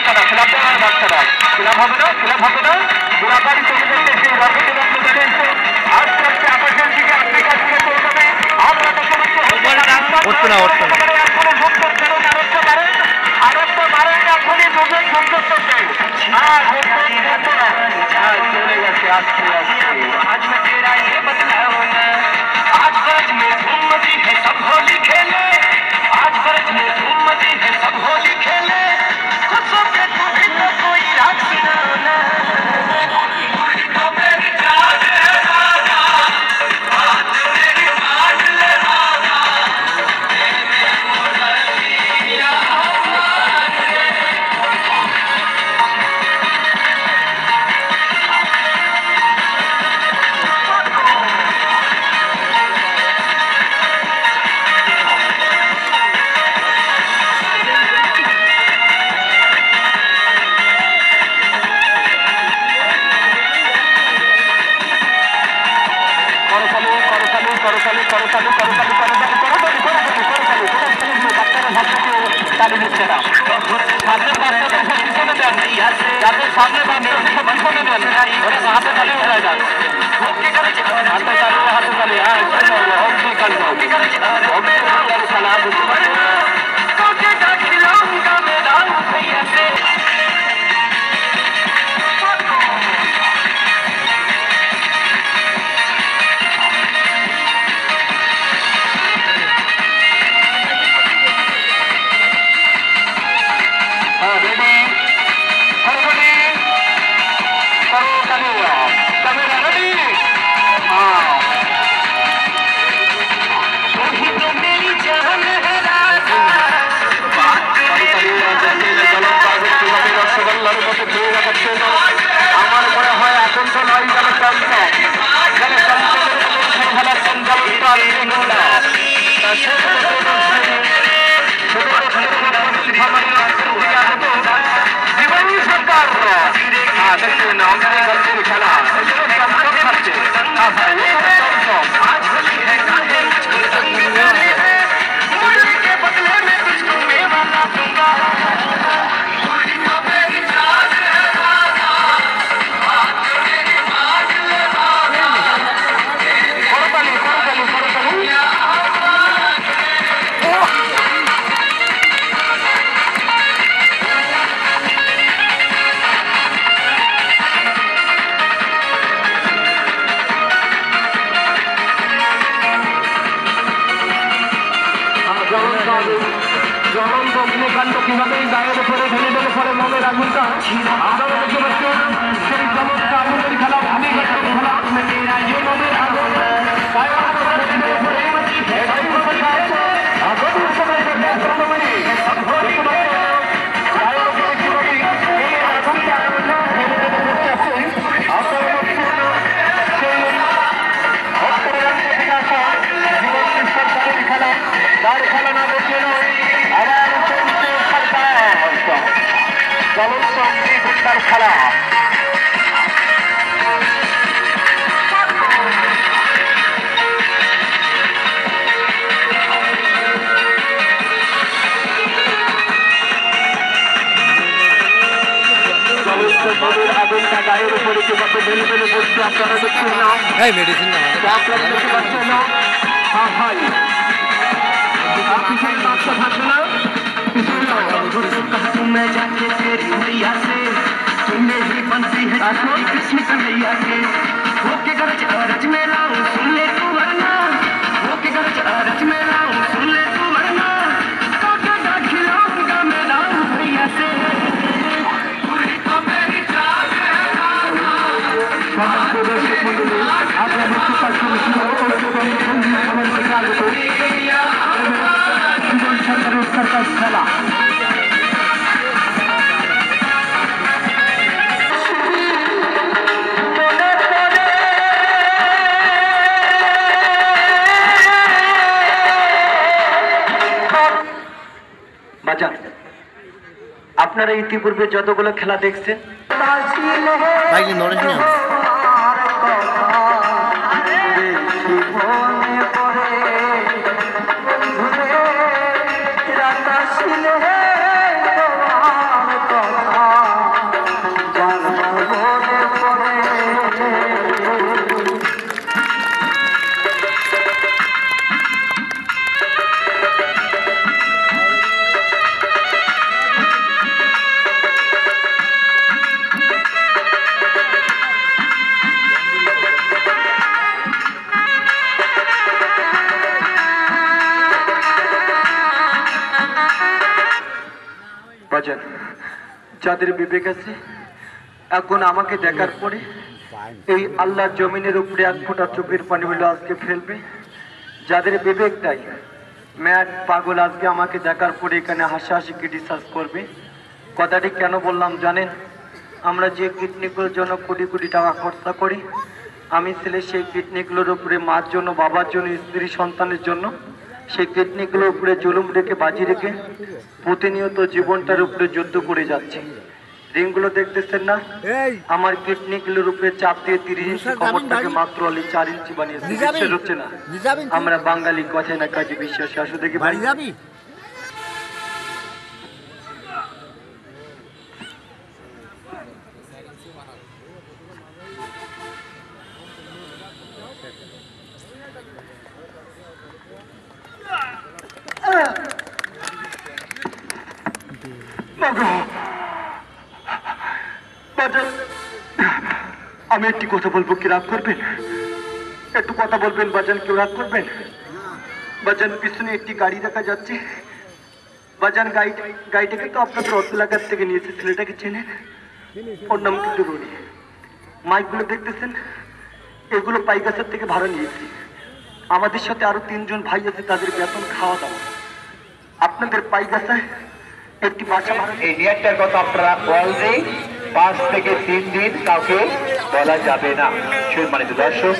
বাচ্চারা খেলাপ দেওয়ার বাচ্চারা খেলাপ হবে না গোলাপাড়ি চলে যাচ্ছে সেই রকেটবন্ধ দাঁড়িয়েছে আস্তে আস্তে আকাশের দিকে আফ্রিকার দিকে চলে যাবে আমরা তাকে উঠতে না এখনো যুদ্ধ ফেরত আরেকটা মারেন এখনই দুজন যুদ্ধ চলছে চলে গেছে আস্তে আস্তে আজ में तेरा ये बदलाव है आज बरस में धूम मची है सब होली खेले आज बरस में धूम मची है सब होली खेले खुशों के तुम्हें तो कोई रात ना আপনারা ইতিপূর্বে যতগুলো খেলা দেখছেন বাজান, যাদের বিবেক আছে এখন আমাকে দেখার পরে এই আল্লাহর জমিনের উপরে এক ফোঁটা চোখের পানি হলো আজকে ফেলবে। যাদের বিবেক নাই, ম্যাট পাগল, আজকে আমাকে দেখার পরে এখানে হাসাহাসি ক্রিটিসাইজ করবে। কথাটি কেন বললাম জানেন? আমরা যে কিডনিগুলোর জন্য কোটি কোটি টাকা খরচা করি, আমি ছেলে সেই কিডনিগুলোর উপরে মার জন্য, বাবার জন্য, স্ত্রী সন্তানের জন্য সেই কিডনিগুলোর উপরে জুলুম রেখে, বাজি রেখে প্রতিনিয়ত জীবনটার উপরে যুদ্ধ করে যাচ্ছে। রিংগুলো দেখতেছেন না? আমার কিডনিগুলোর উপরে চাপ দিয়ে 30 ইঞ্চি কবরটাকে মাত্র 4 ইঞ্চি বানিয়েছে। বিশ্বাস হচ্ছে না? আমরা বাঙালি কথায় না কাজে বিশ্বাস। আসো দেখি ভাই, আমি একটি কথা বলবো, কি রাগ করবেন? একটু কথা বলবেন বাজান, কেউ রাগ করবেন? বাজান, পিছনে একটি গাড়ি দেখা যাচ্ছে। বাজান, গাড়িটাকে তো আপনাদের অত এলাকার থেকে নিয়েছে। ছেলেটাকে চেনেন? ওর নাম কিন্তু রনি। মাইকগুলো দেখতেছেন, এগুলো পাইগাছার থেকে ভাড়া নিয়েছি। আমাদের সাথে আরো 3 জন ভাই আছে, তাদের বেতন খাওয়া দাওয়া। আপনাদের পাইগাছায় একটি বাসা ভাড়া। এই নিয়তটার কথা আপনারা বললেই 5 থেকে 3 দিন কাউকে বলা যাবে না। সম্মানিত দর্শক,